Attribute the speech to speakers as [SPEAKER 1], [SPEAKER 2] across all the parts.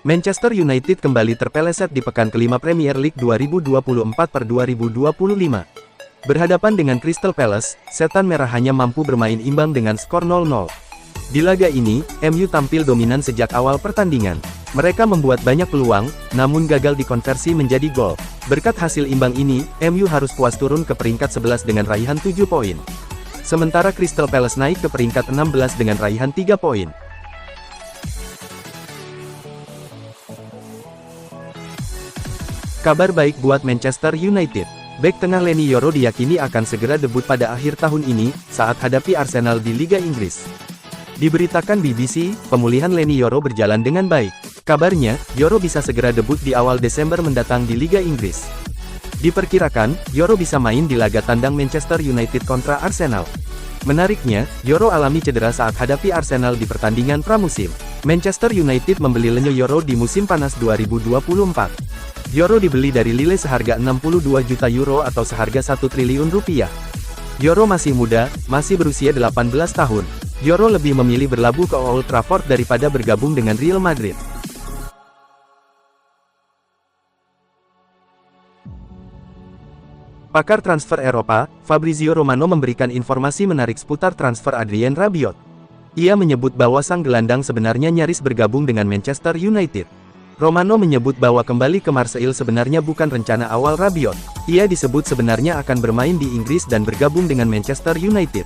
[SPEAKER 1] Manchester United kembali terpeleset di pekan kelima Premier League 2024/2025. Berhadapan dengan Crystal Palace, Setan Merah hanya mampu bermain imbang dengan skor 0-0. Di laga ini, MU tampil dominan sejak awal pertandingan. Mereka membuat banyak peluang, namun gagal dikonversi menjadi gol. Berkat hasil imbang ini, MU harus puas turun ke peringkat 11 dengan raihan 7 poin. Sementara Crystal Palace naik ke peringkat 16 dengan raihan 3 poin. Kabar baik buat Manchester United. Bek tengah Leny Yoro diyakini akan segera debut pada akhir tahun ini, saat hadapi Arsenal di Liga Inggris. Diberitakan BBC, pemulihan Leny Yoro berjalan dengan baik. Kabarnya, Yoro bisa segera debut di awal Desember mendatang di Liga Inggris. Diperkirakan, Yoro bisa main di laga tandang Manchester United kontra Arsenal. Menariknya, Yoro alami cedera saat hadapi Arsenal di pertandingan pramusim. Manchester United membeli Leny Yoro di musim panas 2024. Yoro dibeli dari Lille seharga 62 juta euro atau seharga 1 triliun rupiah. Yoro masih muda, masih berusia 18 tahun. Yoro lebih memilih berlabuh ke Old Trafford daripada bergabung dengan Real Madrid. Pakar transfer Eropa, Fabrizio Romano memberikan informasi menarik seputar transfer Adrien Rabiot. Ia menyebut bahwa sang gelandang sebenarnya nyaris bergabung dengan Manchester United. Romano menyebut bahwa kembali ke Marseille sebenarnya bukan rencana awal Rabiot. Ia disebut sebenarnya akan bermain di Inggris dan bergabung dengan Manchester United.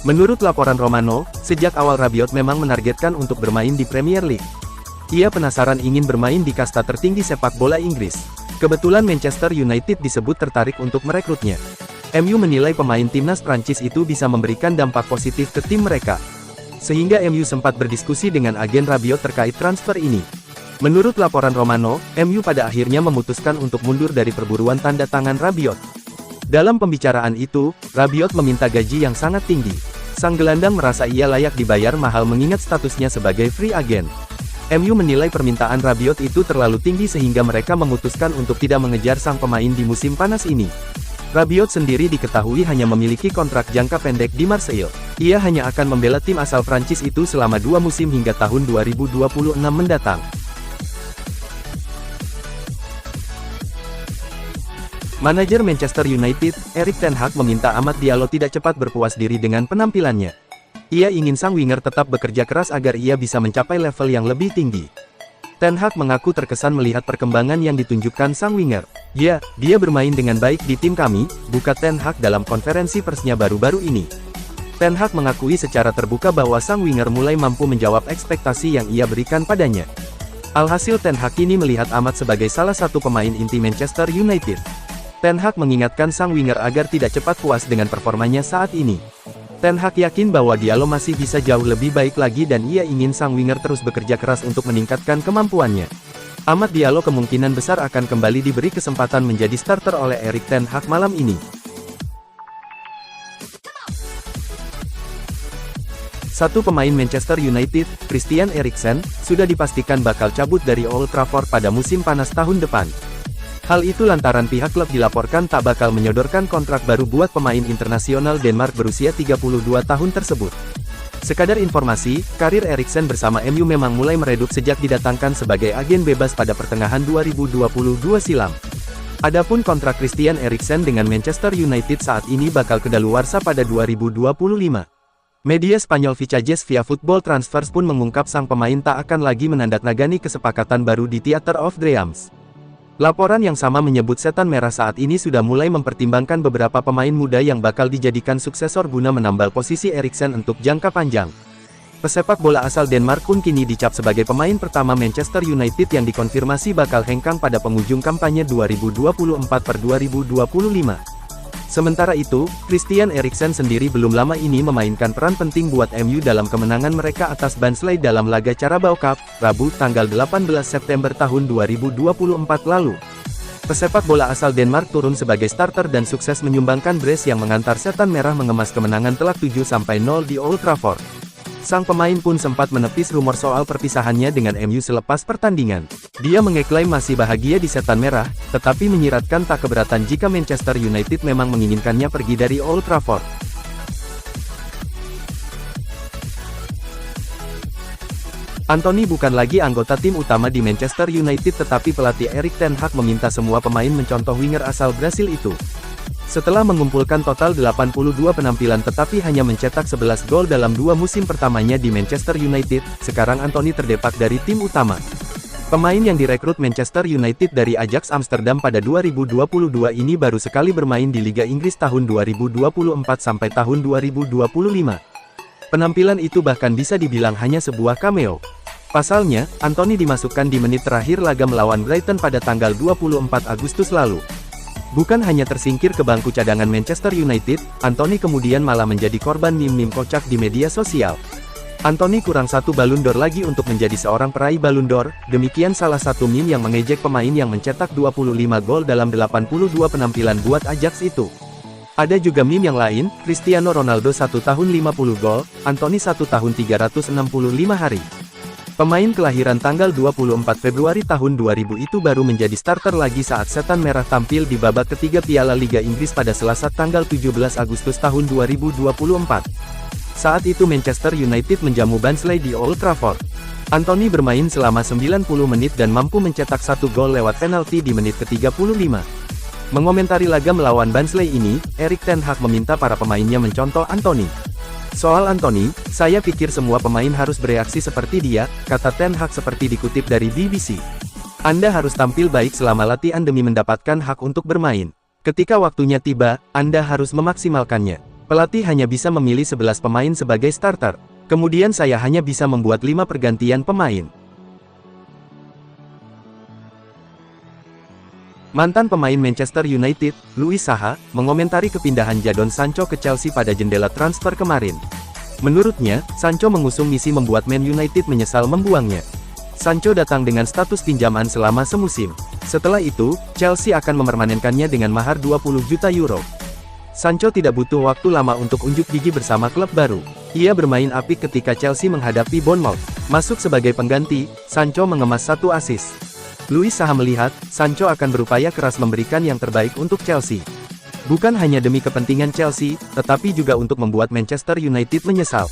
[SPEAKER 1] Menurut laporan Romano, sejak awal Rabiot memang menargetkan untuk bermain di Premier League. Ia penasaran ingin bermain di kasta tertinggi sepak bola Inggris. Kebetulan Manchester United disebut tertarik untuk merekrutnya. MU menilai pemain timnas Prancis itu bisa memberikan dampak positif ke tim mereka. Sehingga MU sempat berdiskusi dengan agen Rabiot terkait transfer ini. Menurut laporan Romano, MU pada akhirnya memutuskan untuk mundur dari perburuan tanda tangan Rabiot. Dalam pembicaraan itu, Rabiot meminta gaji yang sangat tinggi. Sang gelandang merasa ia layak dibayar mahal mengingat statusnya sebagai free agent. MU menilai permintaan Rabiot itu terlalu tinggi sehingga mereka memutuskan untuk tidak mengejar sang pemain di musim panas ini. Rabiot sendiri diketahui hanya memiliki kontrak jangka pendek di Marseille. Ia hanya akan membela tim asal Prancis itu selama 2 musim hingga tahun 2026 mendatang. Manajer Manchester United, Erik ten Hag meminta Amad Diallo tidak cepat berpuas diri dengan penampilannya. Ia ingin sang winger tetap bekerja keras agar ia bisa mencapai level yang lebih tinggi. Ten Hag mengaku terkesan melihat perkembangan yang ditunjukkan sang winger. "Ya, dia bermain dengan baik di tim kami," buka Ten Hag dalam konferensi persnya baru-baru ini. Ten Hag mengakui secara terbuka bahwa sang winger mulai mampu menjawab ekspektasi yang ia berikan padanya. Alhasil Ten Hag kini melihat Amad sebagai salah satu pemain inti Manchester United. Ten Hag mengingatkan sang winger agar tidak cepat puas dengan performanya saat ini. Ten Hag yakin bahwa Diallo masih bisa jauh lebih baik lagi dan ia ingin sang winger terus bekerja keras untuk meningkatkan kemampuannya. Amad Diallo kemungkinan besar akan kembali diberi kesempatan menjadi starter oleh Erik ten Hag malam ini. Satu pemain Manchester United, Christian Eriksen, sudah dipastikan bakal cabut dari Old Trafford pada musim panas tahun depan. Hal itu lantaran pihak klub dilaporkan tak bakal menyodorkan kontrak baru buat pemain internasional Denmark berusia 32 tahun tersebut. Sekadar informasi, karir Eriksen bersama MU memang mulai meredup sejak didatangkan sebagai agen bebas pada pertengahan 2022 silam. Adapun kontrak Christian Eriksen dengan Manchester United saat ini bakal kedaluarsa pada 2025. Media Spanyol Fichajes via Football Transfers pun mengungkap sang pemain tak akan lagi menandatangani kesepakatan baru di Theatre of Dreams. Laporan yang sama menyebut Setan Merah saat ini sudah mulai mempertimbangkan beberapa pemain muda yang bakal dijadikan suksesor guna menambal posisi Eriksen untuk jangka panjang. Pesepak bola asal Denmark pun kini dicap sebagai pemain pertama Manchester United yang dikonfirmasi bakal hengkang pada penghujung kampanye 2024/2025. Sementara itu, Christian Eriksen sendiri belum lama ini memainkan peran penting buat MU dalam kemenangan mereka atas Barnsley dalam laga Carabao Cup, Rabu tanggal 18 September tahun 2024 lalu. Pesepak bola asal Denmark turun sebagai starter dan sukses menyumbangkan brace yang mengantar Setan Merah mengemas kemenangan telak 7-0 di Old Trafford. Sang pemain pun sempat menepis rumor soal perpisahannya dengan MU selepas pertandingan. Dia mengeklaim masih bahagia di Setan Merah, tetapi menyiratkan tak keberatan jika Manchester United memang menginginkannya pergi dari Old Trafford. Anthony bukan lagi anggota tim utama di Manchester United tetapi pelatih Erik ten Hag meminta semua pemain mencontoh winger asal Brasil itu. Setelah mengumpulkan total 82 penampilan tetapi hanya mencetak 11 gol dalam 2 musim pertamanya di Manchester United, sekarang Anthony terdepak dari tim utama. Pemain yang direkrut Manchester United dari Ajax Amsterdam pada 2022 ini baru sekali bermain di Liga Inggris tahun 2024 sampai tahun 2025. Penampilan itu bahkan bisa dibilang hanya sebuah cameo. Pasalnya, Anthony dimasukkan di menit terakhir laga melawan Brighton pada tanggal 24 Agustus lalu. Bukan hanya tersingkir ke bangku cadangan Manchester United, Anthony kemudian malah menjadi korban meme-meme kocak di media sosial. Anthony kurang satu Ballon d'Or lagi untuk menjadi seorang peraih Ballon d'Or, demikian salah satu meme yang mengejek pemain yang mencetak 25 gol dalam 82 penampilan buat Ajax itu. Ada juga meme yang lain, Cristiano Ronaldo 1 tahun 50 gol, Anthony 1 tahun 365 hari. Pemain kelahiran tanggal 24 Februari tahun 2000 itu baru menjadi starter lagi saat Setan Merah tampil di babak ketiga Piala Liga Inggris pada Selasa tanggal 17 Agustus tahun 2024. Saat itu Manchester United menjamu Barnsley di Old Trafford. Anthony bermain selama 90 menit dan mampu mencetak 1 gol lewat penalti di menit ke-35. Mengomentari laga melawan Barnsley ini, Erik ten Hag meminta para pemainnya mencontoh Anthony. Soal Anthony, saya pikir semua pemain harus bereaksi seperti dia, kata ten Hag seperti dikutip dari BBC. Anda harus tampil baik selama latihan demi mendapatkan hak untuk bermain. Ketika waktunya tiba, Anda harus memaksimalkannya. Pelatih hanya bisa memilih 11 pemain sebagai starter. Kemudian saya hanya bisa membuat 5 pergantian pemain. Mantan pemain Manchester United, Louis Saha, mengomentari kepindahan Jadon Sancho ke Chelsea pada jendela transfer kemarin. Menurutnya, Sancho mengusung misi membuat Man United menyesal membuangnya. Sancho datang dengan status pinjaman selama semusim. Setelah itu, Chelsea akan memermanenkannya dengan mahar 20 juta euro. Sancho tidak butuh waktu lama untuk unjuk gigi bersama klub baru. Ia bermain apik ketika Chelsea menghadapi Bournemouth. Masuk sebagai pengganti, Sancho mengemas 1 assist. Louis Saha melihat, Sancho akan berupaya keras memberikan yang terbaik untuk Chelsea. Bukan hanya demi kepentingan Chelsea, tetapi juga untuk membuat Manchester United menyesal.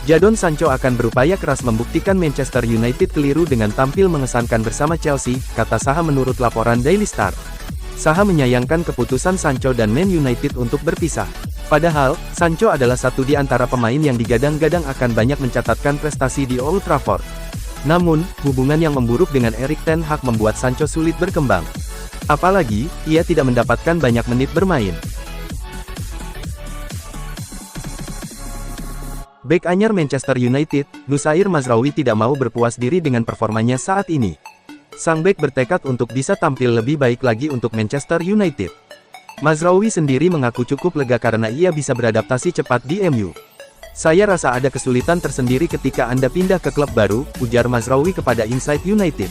[SPEAKER 1] Jadon Sancho akan berupaya keras membuktikan Manchester United keliru dengan tampil mengesankan bersama Chelsea, kata Saha menurut laporan Daily Star. Saha menyayangkan keputusan Sancho dan Man United untuk berpisah. Padahal, Sancho adalah satu di antara pemain yang digadang-gadang akan banyak mencatatkan prestasi di Old Trafford. Namun, hubungan yang memburuk dengan Erik ten Hag membuat Sancho sulit berkembang. Apalagi, ia tidak mendapatkan banyak menit bermain. Bek anyar Manchester United, Noussair Mazraoui tidak mau berpuas diri dengan performanya saat ini. Sang bek bertekad untuk bisa tampil lebih baik lagi untuk Manchester United. Mazraoui sendiri mengaku cukup lega karena ia bisa beradaptasi cepat di MU. Saya rasa ada kesulitan tersendiri ketika Anda pindah ke klub baru, ujar Mazraoui kepada Inside United.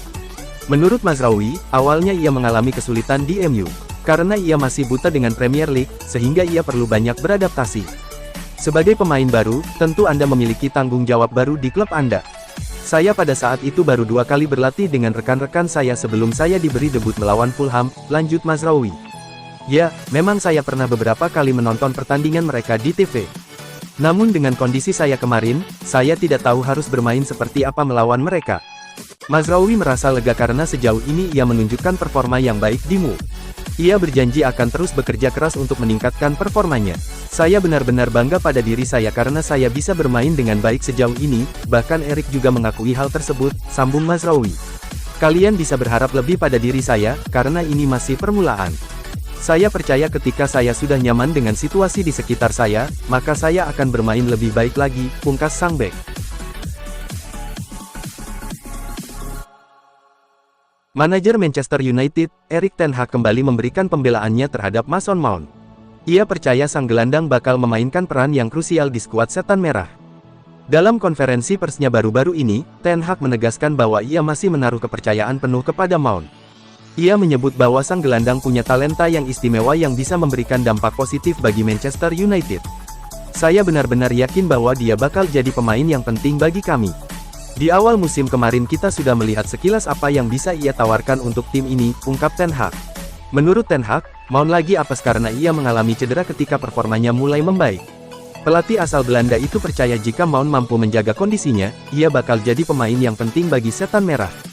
[SPEAKER 1] Menurut Mazraoui, awalnya ia mengalami kesulitan di MU, karena ia masih buta dengan Premier League, sehingga ia perlu banyak beradaptasi. Sebagai pemain baru, tentu Anda memiliki tanggung jawab baru di klub Anda. Saya pada saat itu baru 2 kali berlatih dengan rekan-rekan saya sebelum saya diberi debut melawan Fulham, lanjut Mazraoui. Ya, memang saya pernah beberapa kali menonton pertandingan mereka di TV. Namun dengan kondisi saya kemarin, saya tidak tahu harus bermain seperti apa melawan mereka. Mazraoui merasa lega karena sejauh ini ia menunjukkan performa yang baik di MU. Ia berjanji akan terus bekerja keras untuk meningkatkan performanya. Saya benar-benar bangga pada diri saya karena saya bisa bermain dengan baik sejauh ini, bahkan Erik juga mengakui hal tersebut, sambung Mazraoui. Kalian bisa berharap lebih pada diri saya, karena ini masih permulaan. Saya percaya ketika saya sudah nyaman dengan situasi di sekitar saya, maka saya akan bermain lebih baik lagi, pungkas sang bek. Manajer Manchester United, Erik ten Hag kembali memberikan pembelaannya terhadap Mason Mount. Ia percaya sang gelandang bakal memainkan peran yang krusial di skuad Setan Merah. Dalam konferensi persnya baru-baru ini, ten Hag menegaskan bahwa ia masih menaruh kepercayaan penuh kepada Mount. Ia menyebut bahwa sang gelandang punya talenta yang istimewa yang bisa memberikan dampak positif bagi Manchester United. Saya benar-benar yakin bahwa dia bakal jadi pemain yang penting bagi kami. Di awal musim kemarin kita sudah melihat sekilas apa yang bisa ia tawarkan untuk tim ini, ungkap ten Hag. Menurut ten Hag, Mount lagi apes karena ia mengalami cedera ketika performanya mulai membaik. Pelatih asal Belanda itu percaya jika Mount mampu menjaga kondisinya, ia bakal jadi pemain yang penting bagi Setan Merah.